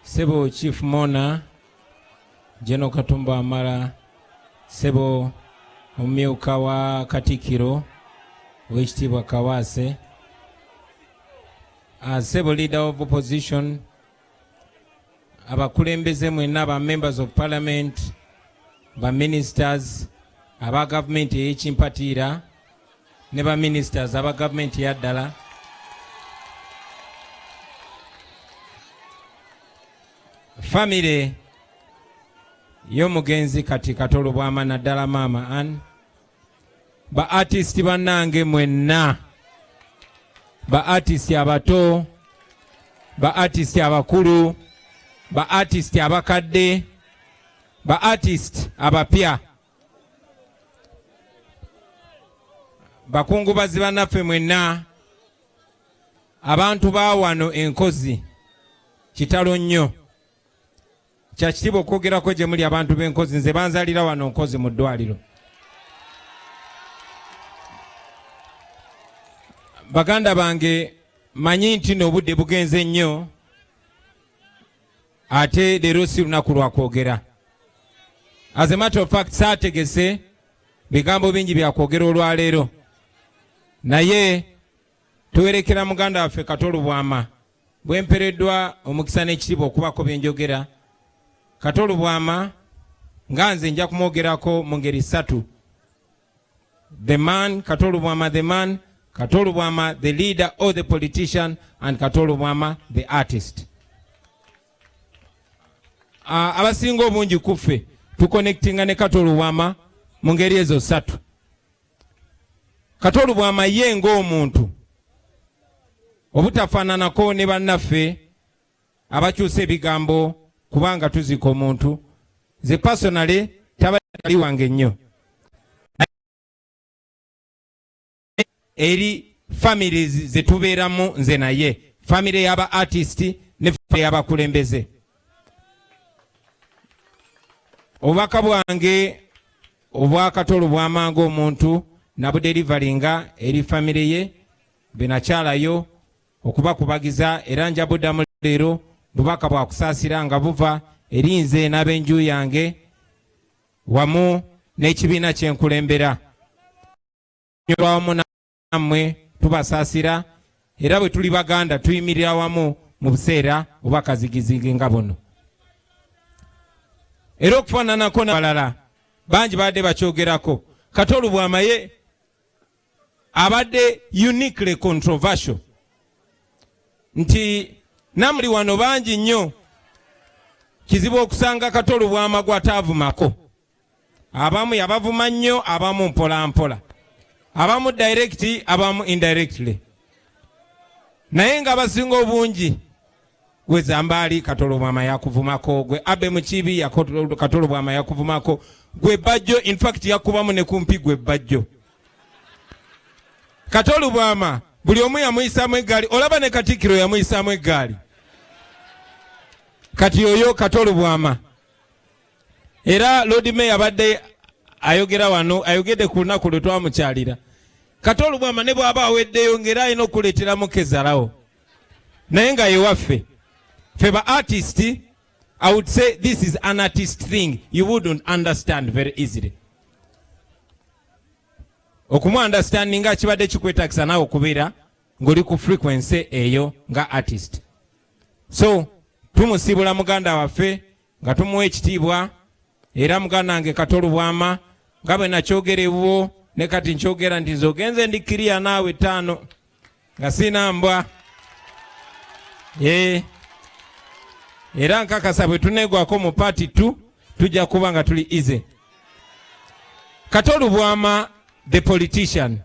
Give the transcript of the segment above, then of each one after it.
Sebo Chief Mona, General Katumba Amara, Sebo Omumyuka wa Katikiro, Oweekitiibwa Kawase, Sebo Leader of Opposition, abakulembeze mwenna aba members of parliament, ba ministers, aba government ey'ekimpatiira ne ba ministers aba government ya ddala, family y'omugenzi kati Kato Lubwama naddala Maama Ann, ba artist bannange mwenna, ba artist abato, ba artist abakulu, ba artist abakadde, ba artist abapya, bakungubazi bannaffe mwenna, abantu ba wano Enkozi kitalo nnyo, kya kitiibwa okwogerako gye muli abantu b'Enkozi. Nze banzalira wano Nkozi mu ddwaliro. Baganda bange, manyi nti n'obudde bugenze nnyo, ate leero si lunaku lwa kwogera. As a matter of fact, saategese bigambo bingi bya kwogera olwaleero, naye tuwerekera muganda waffe Kato Lubwama bwempereddwa omukisa n'ekitiibwa okubako bye njogera. Kato Lubwama nga nze nja kumwogerako mu ngeri ssatu. The man, Kato Lubwama the man, Kato Lubwama the leader or the politician, and Kato Lubwama the artist. Abasinga obungi kuffe tuconnectinga ne Kato Lubwama mu ngeri ezo ssatu. Kato Lubwama ye ng'omuntu obutafaananako ne bannaffe abakyusa ebigambo kubanga tuzika omuntu. Ze personally tabali wange nnyo eri families ze tubeeramu nze naye, family y'aba artist ne family y'abakulembeze. Obubaka bwange obwa Kato Lubwama ng'omuntu nabuderivalinga eri family ye, benakyalayo okubakubagiza, era njabuddamu leero bubaka bwa kusaasira nga buva eri nze n'ab'enju yange wamu n'ekibiina kye nkulembera. Wamu nammwe tubasaasira, era bwe tuli Baganda tuyimirira wamu mu buseera obwakazigizigi nga buno. Era okufaananako n'abalala bangi badde bakyogerako, Kato Lubwama ye abadde uniquely controversial, nti namuli wano bangi nnyo kizibu okusanga Kato Lubwama gw'ataavumako. Abamu yabavuma nnyo, abamu mpola mpola, abamu direct, abamu indirectly, naye nga basinga obungi gwe Zambaali Kato Lubwama yakuvumako, gwe Abe Mukibi Kato Lubwama yakuvumako, gwe Bajjo in fact yakubamu ne kumpi gwe Bajjo. Kato Lubwama buli omu yamuyisaamu eggaali, olaba ne Katikkiro yamuyisaamu eggaali. Kati oyo Kato Lubwama. Era Lord Mayor abadde ayogera wano, ayogedde ku lunaku lwe twamukyalira. Kato Lubwama ne bw'aba aweddeyo ng'era alina okuleeteramu kezalawo, naye nga ye waffe ffe ba artist, I would say this is an artist thing you wouldn't understand very easily. Okumu understanding nga kibadde kikwetagisa naawe okubeera ng'oli ku frequency eyo nga artist. So tumusibula muganda waffe nga tumuwa ekitiibwa, era muganda wange Kato Lubwama nga bwe nakyogerewo ne kati nkyogera nti nze ogenze ndikkiriya naawe 5 nga sina mbwa. Era nkakasa bwe tuneegwako mu party 2 tujja kuba nga tuli easy. Kato Lubwama the politician.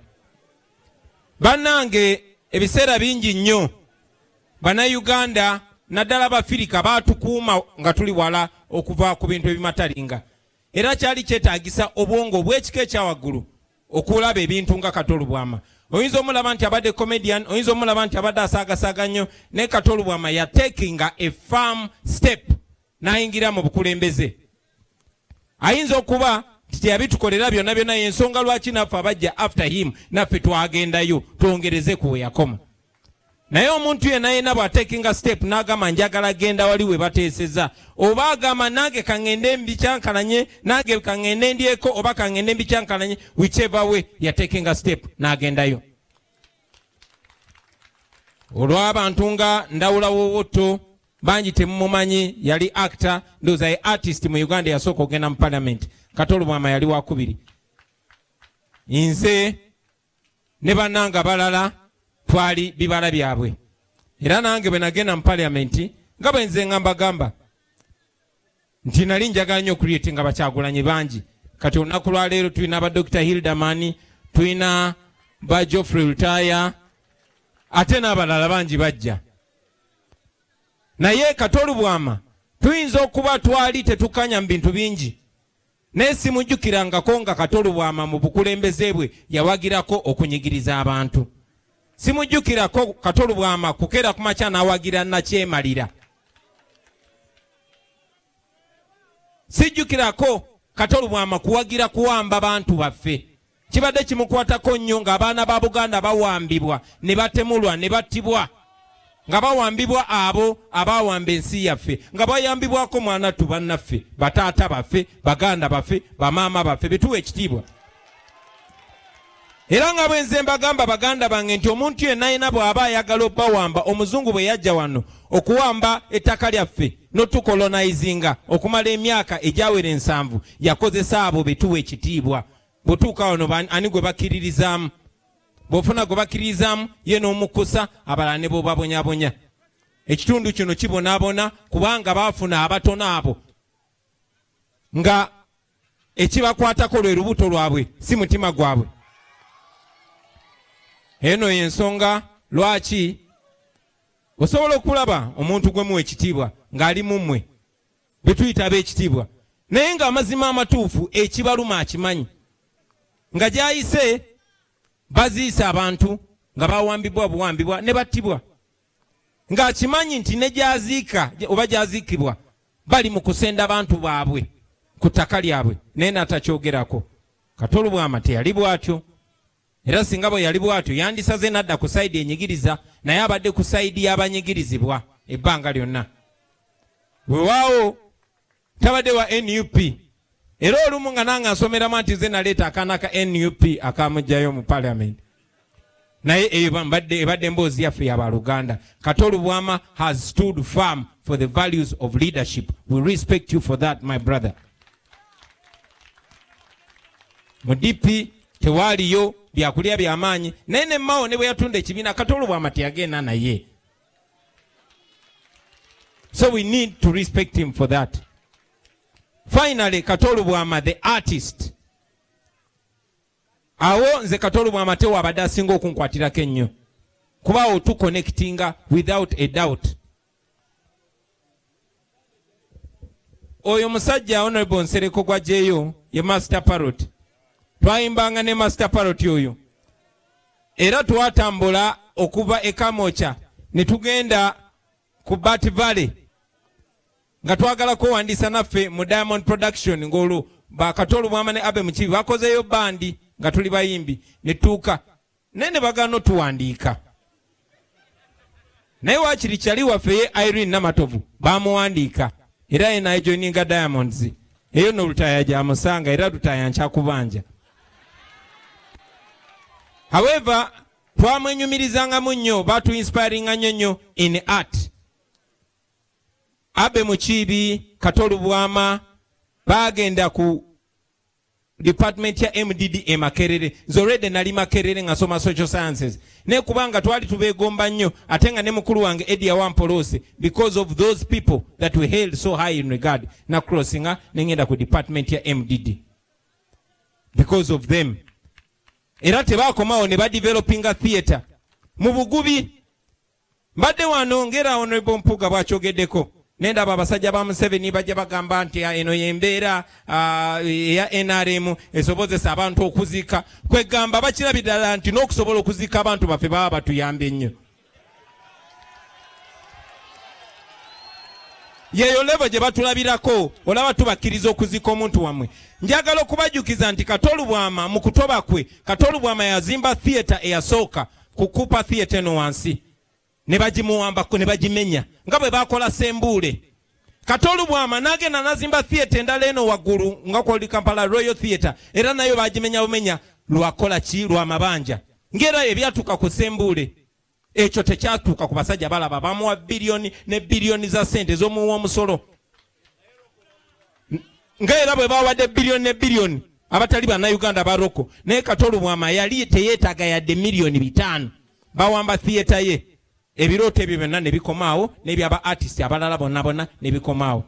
Bannange ebiseera bingi nnyo Bannayuganda naddala Abafirika baatukuuma nga tuli wala okuva ku bintu ebimatalinga, era kyali kyetaagisa obwongo bw'ekika ekyawaggulu okulaba ebintu nga Kato Lubwama. Oyinza omulaba nti abadde comedian, oyinza omulaba nti abadde asaagasaaga nnyo, ne Kato Lubwama ya taking a firm step n'ayingira mu bukulembeze. Ayinza okuba teyabitukolera byonna byonna, y'ensonga lwaki naffe abajja after him naffe twagendayo twongereze ku we yakoma. naye omuntu yenna yenna bw'atekinga step n'agamba njagala genda wali we bateeseza, oba agamba nange kaŋŋende mbikyankalanye, nange kaŋŋende ndyeko, oba kaŋŋende mbikyankalanye, whichever way yatekinga step n'agendayo. Olw'abantu nga Ndawula Wowotto bangi temumumanyi, yali actor, ndowooza ye artist mu Uganda yasooka okugenda mu parliament. Kato Lubwama yali wakubiri. Nze ne bannanga balala twali bibala byabwe. Era nange bwe nagenda mu parliament nga bwe nze ngamba nti nali njagala nnyo okuliyetinga Bakyagulanyi bangi. Kati olunaku lwa leero tulina ba Dr. Hildaman, tulina ba Geoffrey Lutaya, ate n'abalala bangi bajja. Naye Kato Lubwama tuyinza okuba twali tetukanya mu bintu bingi, naye simujjukirangako nga Kato Lubwama mu bukulembeze bwe yawagirako okunyigiriza abantu. Simujjukirako Kato Lubwama kukeera ku makya n'awagira Nakyemalira. Sijjukirako Kato Lubwama kuwagira kuwamba bantu baffe. Kibadde kimukwatako nnyo ng'abaana ba Buganda bawambibwa ne batemulwa ne battibwa, nga bawambibwa abo abawamba ensi yaffe, nga bayambibwako mwanattu bannaffe, bataata baffe, baganda baffe, bamaama baffe, betuwa ekitiibwa. Era nga bwe nze mbagamba baganda bange nti omuntu yenna yenna bw'aba ayagala obbawamba, omuzungu bwe yajja wano okuwamba ettaka lyaffe n'otukolonizinga okumala emyaka egyawera 7, yakozesa abo betuwa ekitiibwa. Bw'otuuka wano ani gwe bakkiririzaamu? Bw'ofuna gwe bakkiririzaamu ye n'omukusa, abalala ne b'obabonyabonya. Ekitundu kino kibonaabona kubanga baafuna abatono abo nga ekibakwatako lwe lubuto lwabwe, si mutima gwabwe. Eno y'ensonga lwaki osobola okulaba omuntu gwe muwa ekitiibwa ng'ali mu mmwe be tuyita ab'ekitiibwa, naye ng'amazima amatuufu ekibaluma akimanyi, nga gy'ayise baziise abantu nga bawambibwa buwambibwa ne battibwa, ng'akimanyi nti ne gy'aziika oba gy'aziikibwa bali mu kusenda abantu baabwe ku ttaka lyabwe, naye n'atakyogerako. Kato Lubwama teyali bw'atyo. Era singa bwe yali bw'atyo yandisaze n'adda ku sayidi enyigiriza, naye abadde ku sayidi y'abanyigirizibwa ebbanga lyonna. Weewaawo tabadde wa NUP, era olumu nga nange nsomeramu nti nze naleeta akaana ka NUP akamugjayo mu parliament, naye eyo ebadde emboozi yaffe y'abaluganda. Kato Lubwama has stood firm for the values of leadership. We respect you for that, my brother. Mu DP tewaaliyo byakulya by'amaanyi, naye ne Mao ne bwe yatunda ekibiina Kato Lubwama teyagenda naye. So we need to respect him for that. Finally, Kato Lubwama the artist. Awo nze Kato Lubwama tewa abadde asinga okunkwatirako ennyo, kuba awo tuconnectinga without a doubt. Oyo musajja Honorable Nsereko gw'aggyeyo ye Master Parrot. Twayimbanga ne Master Parrot oyo, era twatambula okuva e Kamocha ne tugenda ku Bat Valley nga twagala kwewandiisa naffe mu Diamond Production, ng'olwo ba Kato Lubwama ne Abe Mukibi bakozeyo bandi nga tuli bayimbi, ne tuuka naye ne bagana otuwandiika, naye waakiri kyali waffe ye Irene Namatovu bamuwandiika, era ye naye joininga Diamonds. Eyo no Lutaya gyamusanga, era Lutaya nkyakubanja. However, twamwenyumirizangamu nnyo, batu inspiringa nnyo in art. Abe Mukibi, Kato Lubwama bagenda ku department ya MDD e Makerere. Zorede nali Makerere nga soma social sciences. Ne kubanga twali tubegomba nnyo, ate nga ne mukulu wange Eddie Wampolose, because of those people that we held so high in regard, na crossinga nengenda ku department ya MDD because of them. Era tebakomawo ne badevelopinga theatre mu Bugubi. Mbadde wano ngera Honorable Mpuga bw'akyogeddeko, nendaba abasajja ba Museveni bajja bagamba nti eno y'embeera eya NRM esobozesa abantu okuziika. Kwegamba bakirabirira nti n'okusobola okuziika abantu baffe baba batuyambye nnyo. Yeyo levo gye batulabirako olaba tubakkiriza okuziika omuntu wammwe. Njagala okubajjukiza nti Kato Lubwama mu kutoba kwe, Kato Lubwama yazimba theatre eyasooka kukupa theatre eno wansi. ne bagimuwambako ne bagimenya nga bwe bakola Sembule. Kato Lubwama n'agenda n'azimba theatre endala eno waggulu nga kwali Kampala Royal Theatre, era nayo bagimenya bumenya lwakola ki lwa mabanja. Ngera ebyatuuka ku Sembule ekyo tekyatuuka ku basajja balaba bamuwa biliyoni ne biliyoni za sente z'omuwa omusolo. Ngera bwe bawadde biliyoni ne biliyoni abatali bannayuganda baroko, naye Kato Lubwama yali teyeetaaga yadde miliyoni 5 bawamba theatre ye. Ebirooto ebyo byonna ne bikomaawo, n'ebyaba artist abalala bonna ne bikomaawo.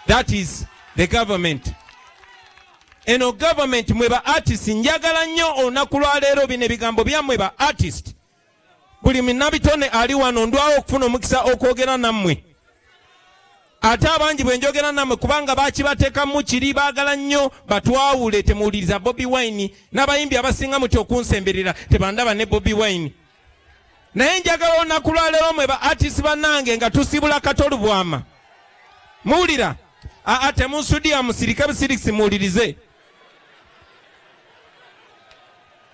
That is the government. Eno government mwe ba artist njagala nnyo olunaku lwa leero bino ebigambo byammwe ba artist. Buli munnabitone ali wano ndwawo okufuna omukisa okwogera nammwe. Ate abangi bwe njogera nammwe kubanga bakibateekamu kiri baagala nnyo batwawule temuwuliriza Bobi Wine n'abayimbi abasinga muti okunsemberera tebandaba ne Bobi Wine. Naye njagala olunaku lwa leero mwe ba artist bannange nga tusibula Kato Lubwama. Muwulira? Temunsudiya musirike busirisi muwulirize.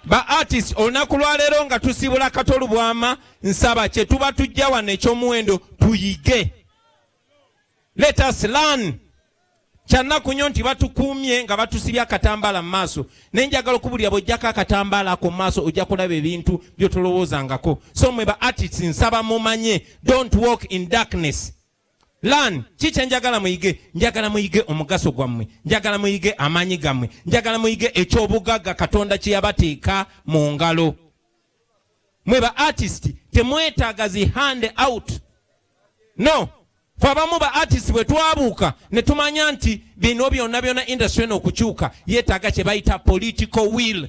Ba artist olunaku lwa leero nga tusibula Kato Lubwama nsaba kye tuba tujja wano ekyomuwendo tuyige. Let us learn. Kyannaku nnyo nti batukuumye nga batusibya akatambala mu maaso. Naye njagala okubulira bw'ojjako akatambala ako mu maaso ojja kulaba ebintu by'otolowoozangako. So mwe ba artists nsaba mumanye, don't walk in darkness. Learn. Kiki njagala muyige? Njagala muyige omugaso gwammwe. Njagala muyige amaanyi gammwe. Njagala muyige ekyobugagga Katonda kye yabateeka mu ngalo. Mwe ba artist temwetaaga zi hand out. No. Fabamu ba artist bwe twabuuka ne tumanya nti bino byonna industry eno okukyuka yeetaaga kye bayita political will.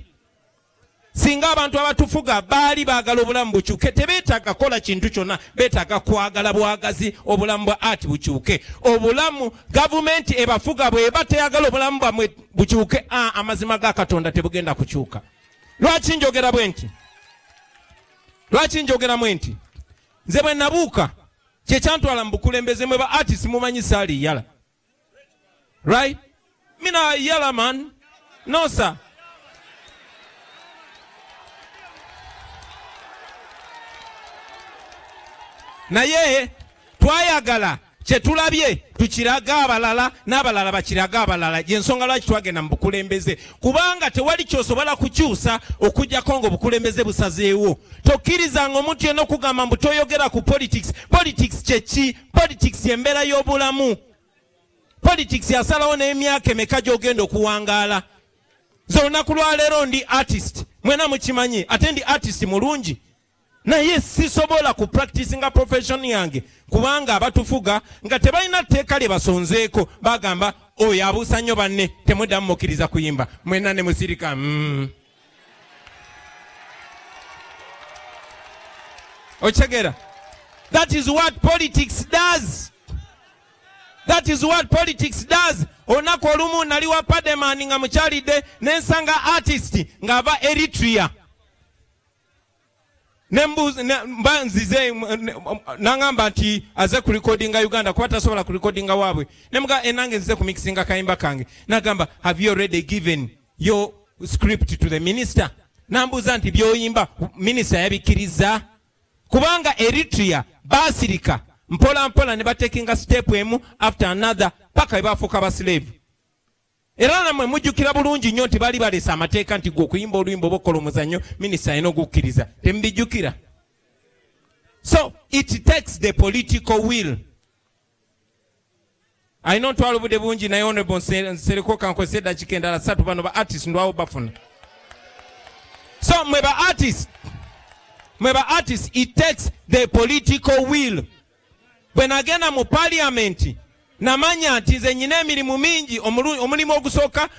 Singa abantu abatufuga baali baagala obulamu bukyuke tebeetaaga kola kintu kyonna, beetaaga kwagala bwagazi obulamu bwa art bukyuke. Obulamu gavumenti ebafuga bw'eba teyagala obulamu bwamwe bukyuke, amazima ga Katonda tebugenda kukyuka. Lwaki njogera bwe nti? Lwaki njogera mwe nti? Nze bwe nabuuka kye kyantwala mu bukulembeze mwe ba artist mumanyi saali yala. Right? Mina yala man. No sir. Naye twayagala kye tulabye tukiraga abalala n'abalala bakiraga abalala. Y'ensonga lwaki twagenda mu bukulembeze, kubanga tewali kyosobola kukyusa okujjako ng'obukulembeze busazeewo. Tokkirizanga omuntu yenna okugamba mbu toyogera ku politics. Politics kye ki? Politics y'embeera y'obulamu. Politics yasalawo n'emyaka emeka gy'ogenda okuwangaala. Nze olunaku lwa leero ndi artist, mwena mukimanyi, ate ndi artist mulungi. Naye sisobola ku practice nga profession yange kubanga abatufuga nga tebalina tteeka lye basonzeeko bagamba oyo abuusa nnyo banne temuddamu mukkiriza kuyimba mwena ne musirika. Ochegera? That is what politics does. That is what politics does. Olunaku olumu nali wa Pademan nga mukyalidde n'ensanga artist ng'ava Eritrea. Nzize nangamba nti aze ku recordinga Uganda kuba tasobola ku recordinga waabwe. Nemuga enange nzize ku mixinga kayimba kange. Nagamba, have you already given your script to the minister? Nambuza nti byoyimba minister yabikkiriza. Kubanga Eritrea basirika mpola mpola ne batekinga step emu after another paka bafuuka ba slave. Era namwe mujjukira bulungi nnyo nti bali balesa amateeka nti gwe okuyimba oluyimba obukola omuzannyo minisita alina okukkiriza. Temubijjukira? So it takes the political will. Alina ontwala obudde bungi naye honorable Nsereko kankozesa eddakiika endala 3 bano ba artist ndwawo bafuna. So mwe ba artist it takes the political will. Bwe nagenda mu parliament namanya nti nze nyina emirimu mingi, omulimu ogusooka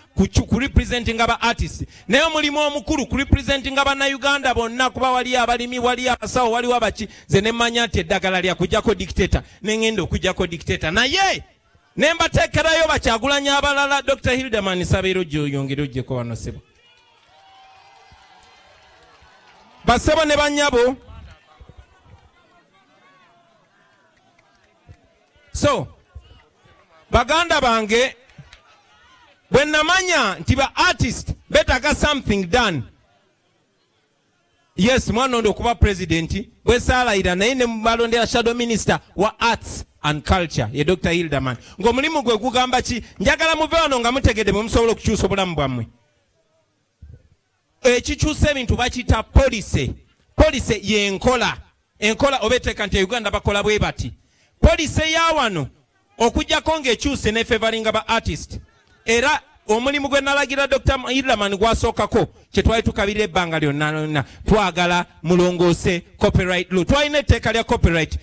ku representing aba artist, naye omulimu omukulu ku representing abannayuganda bonna, kuba wali abalimi wali abasawo waliwo abaki. Nze ne mmanya nti eddagala lya kujjako dictator n'engenda okujjako dictator, naye ne mbateekerayo Bakyagulanyi abalala. Dr. Hildeman Sabeero gy'oyongere ojjeko wano sebo. Basebo ne bannyabo. So baganda bange bwe namanya nti ba artist beetaaga something done, yes mwana ondo okuba president bwe saalayira naye ne balondera shadow minister wa arts and culture ye Dr. Hilderman ng'omulimu gwe gugamba ki njagala muve wano nga mutegedde bwe musobola okukyusa obulamu bwammwe ekikyusa ebintu bakiyita policy y'enkola oba etteeka nti Uganda bakola bwe bati policy ya wano okujjako ng'ekyuse n'efevalinga ba artist era omulimu gwe nalagira Dr. Hilderman gwasookako kye twali tukabirira ebbanga lyonna twagala mulongoose copyright law twalina etteeka lya copyright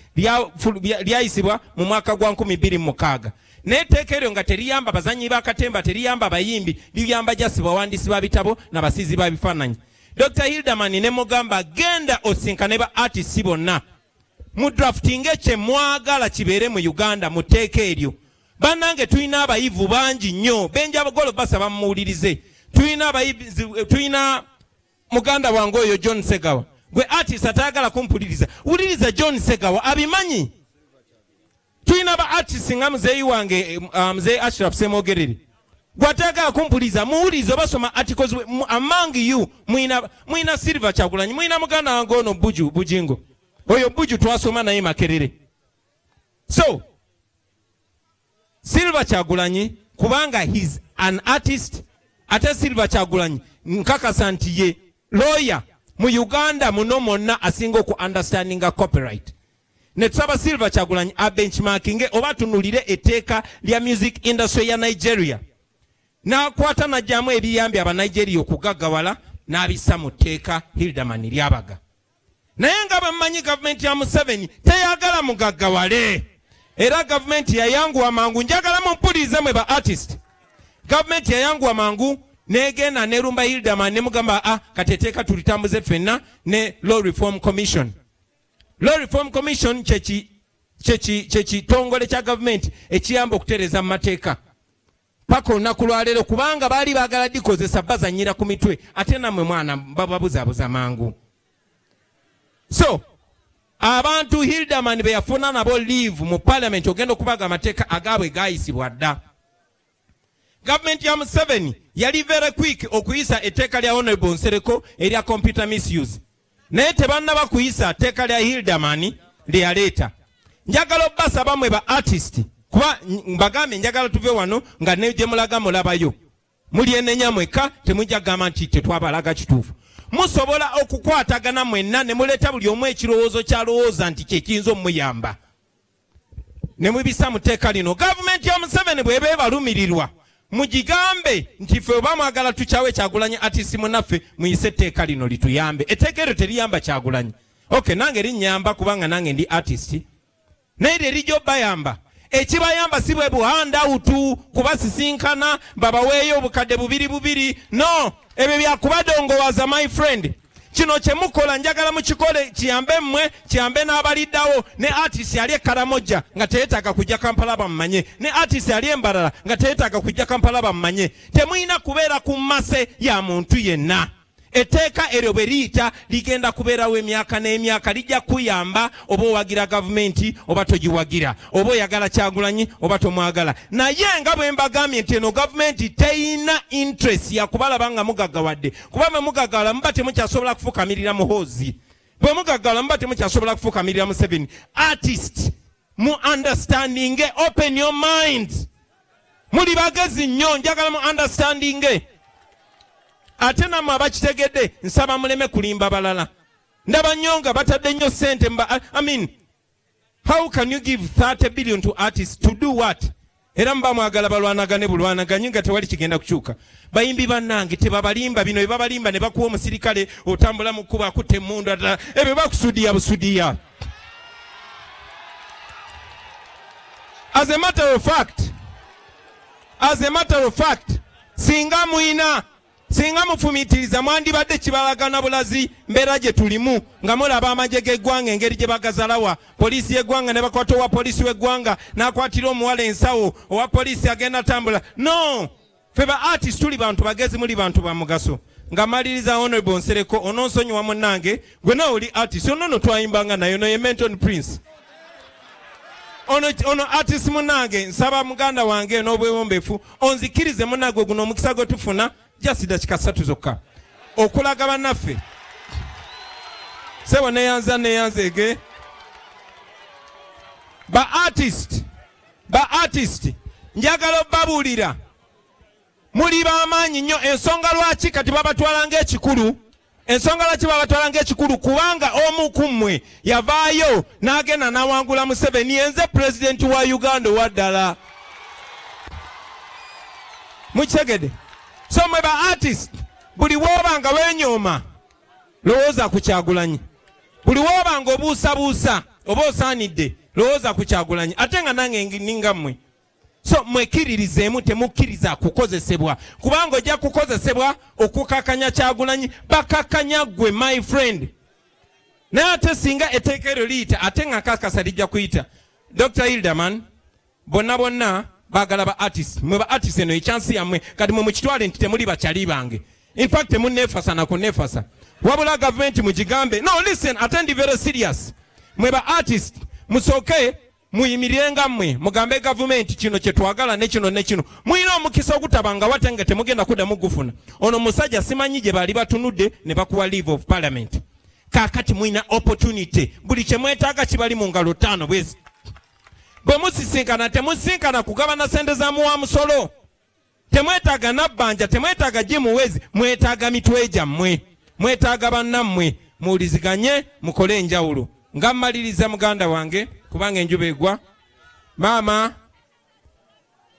lyayisibwa mu mwaka gwa 2006 naye etteeka eryo nga teriyamba bazanyi b'akatemba teriyamba abayimbi liyamba jasi bawandiisi ba bitabo n'abasizi ba bifaananyi Dr. Hilderman ne mugamba genda osinkane ba artists bonna mu drafting kye mwagala kibeere mu Uganda mu tteeka eryo bannange tulina abayivu bangi nnyo benja bagolo basaba muwulirize tulina muganda wange oyo John Segawa gwe artist atayagala kumpuliriza wuliriza John Segawa abimanyi tulina ba artist nga muzeeyi wange mzee Ashraf Semogerere gwe atayagala kumpuliriza muwulirize basoma articles among you mwina Silver Kyagulanyi mwina muganda wange ono Bujingo oyo Buju twasoma naye Makerere so Silver Kyagulanyi kubanga he's an artist ate Silver Kyagulanyi nkakasa nti ye lawyer mu Uganda muno monna asinga oku understandinga copyright ne tusaba Silver Kyagulanyi a benchmarking oba tunulire etteeka lya music industry ya Nigeria n'akwata najjamu ebiyambi aba Nigeria okugaggawala n'abissa mu tteeka Hilderman lyabaga naye nga bamanyi gavumenti ya Museveni teyagala mugaggawale era gavumenti yayanguwa mangu njagala mumpulirize mwe ba artist gavumenti yayanguwa mangu negenda nerumba Hilderman ne mugamba kateteeka tulitambuze ffenna ne Law Reform Commission kyekitongole kya gavumenti ekiyamba okutereza mu mateeka paka olunaku lwaleero kubanga baali baagala dikozesa bazanyira ku mitwe ate nammwe mwana bababuzaabuza mangu so abantu Hilderman be yafuna nabo leave mu parliament ogenda okubaga amateeka agaabwe gaayisibwa dda gavumenti ya Museveni yali very quick okuyisa etteeka lya Honorable Nsereko erya computer misuse naye tebannaba kuyisa etteeka lya Hilderman lyeyaleeta njagala obbasaba mwe ba artist kuba mbagambe njagala tuve wano nga ne gye mulaga mulabayo muli enenya mweka temujja gamba nti tetwabalaga kituufu musobola okukwatagana mwenna ne muleeta buli omu ekirowoozo kyalowooza nti kyekiyinza omuyamba ne mubisa mu tteeka lino gavumenti ya Museveni bw'eba ebalumirirwa mugigambe nti ffe oba mwagala tukyawe Kyagulanyi artist munaffe muyise etteeka lino lituyambe etteeka eryo teriyamba Kyagulanyi okay nange linnyamba kubanga nange ndi artist naye erijja obbayamba ekibayamba si bwe buhandawutu kubasisinkana babaweeyo obukadde bubiri no ebyo byakubadongowaza my friend kino kye mukola njagala mukikole kiyambe mmwe kiyambe n'abaliddawo ne artist yali Karamoja nga teyeetaaga kujja Kampala bamumanye ne artist yali Embalala nga teyeetaaga kujja Kampala bamumanye temuyina kubeera ku mmase ya muntu yenna etteeka eryo bwe liyita ligenda kubeerawo emyaka n'emyaka lijja kuyamba oba owagira gavumenti oba togiwagira oba oyagala Kyagulanyi oba tomwagala naye nga bwe mbagambye nti eno gavumenti teyina interest ya kubalaba nga mugaggawadde kuba bwe mugaggawala muba temukyasobola kufukamirira muhoozi bwe mugaggawala muba temukyasobola kufukamirira Museveni artist mu understanding open your mind muli bagezi nnyo njagala mu understanding ate nammwe abakitegedde nsaba muleme kulimba balala ndaba nnyo nga batadde nnyo ssente how can you give 30 billion to artists to do what era mba mwagala balwanagane bulwanaganyi nga tewali kigenda kukyuka bayimbi bannange tebabalimba bino ebabalimba ne bakuwa omusirikale otambula mu kkuba akutte emmundu ebyo bakusudiya busudiya as a matter of fact singa mufumitiriza mwandibadde kibalagana bulazi mbeera gye tulimu nga mulaba amagye g'eggwanga engeri gye bagazalawa poliisi y'eggwanga ne bakwata owa poliisi w'eggwanga n'akwatira omuwala ensawo owa poliisi agenda tambula no ffe ba artist tuli bantu bagezi muli bantu ba mugaso nga maliriza Honorable Nsereko ononsonyiwa munnange gwe nawe oli artist ono twayimbanga naye no ye Menton Prince ono artist munnange nsaba muganda wange n'obwewombeefu onzikirize munnange guno omukisa gwe tufuna jasida kika 3 zokka okulaga bannaffe Sebo neyanzege. Ba artist. Njagala obbabulira. Muli bamaanyi nnyo ensonga lwaki kati babatwalanga ekikulu. Ensonga lwaki babatwalanga ekikulu kubanga omu ku mmwe yavaayo n'agenda n'awangula Museveni yenze president wa Uganda waddala. Mukitegedde. So mwe ba artist buli woobanga wenyooma lowooza ku Kyagulanyi. Buli woobanga obuusabuusa oba osaanidde lowooza ku Kyagulanyi ate nga nange ninga mmwe. So mwekiririzeemu temukkiriza kukozesebwa kubanga ojja kukozesebwa okukakanya Kyagulanyi bakakanya gwe my friend. Naye ate singa etteeka eryo liyita ate nga kakasa lijja kuyita. Dr. Hilderman bonna baagala ba artist. Mwe ba artist eno echansi yammwe kati mwe mukitwale nti temuli bakyali bange. In fact temunneefasa na kunneefasa. Wabula gavumenti mugigambe. No listen, attend very serious. Mwe ba artist musooke muyimirenga mmwe mugambe gavumenti kino kye twagala ne kino. Muyina omukisa ogutabanga watenge temugenda kuddamu gufuna. Ono musajja simanyi gye bali batunudde ne bakuwa leave of parliament. Kaakati muyina opportunity. Buli kye mwetaaga kibali mu ngalo ttaano bwezi. Bwe musisinkana temusinkana kugabana sente za muwa musolo. Temwetaaga nabbanja, temwetaaga jimuwezi, mwetaaga mitwe gyammwe. Mwetaaga bannammwe muwuliziganye mukole enjawulo. Nga mmaliriza muganda wange kubanga enjuba egwa. Maama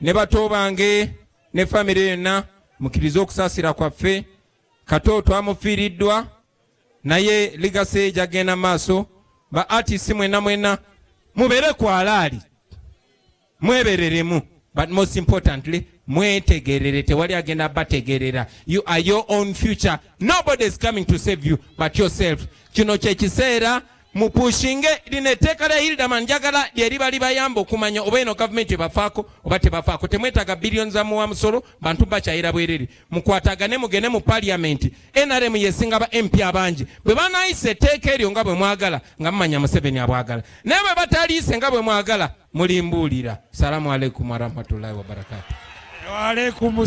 ne bato bange ne famire yonna mukkirize okusaasira kwaffe. Kato twamufiiriddwa naye ligase jagenda maaso. Ba artist mwena mubere kwalaali. Mwebereremu. But most importantly, mwetegerere tewali agenda bategerera. You are your own future. Nobody is coming to save you but yourself. Kino kye kiseera mupushinge lineteka lya Hilderman njagala lyeriba libayamba okumanya oba eno government ebafaako oba tebafaako. Temwetaaga billions za muwa musolo bantu bakyayira bwerere. Mukwatagane mugende mu parliament. NRM yesinga ba MP abangi. Bwe banayise etteeka eryo nga bwe mwagala nga mumanya Museveni abwagala. Naye bwe bataliise nga bwe mwagala mulimbuulira. Salamu alaikum warahmatullahi wabarakatuh. Wa alaikum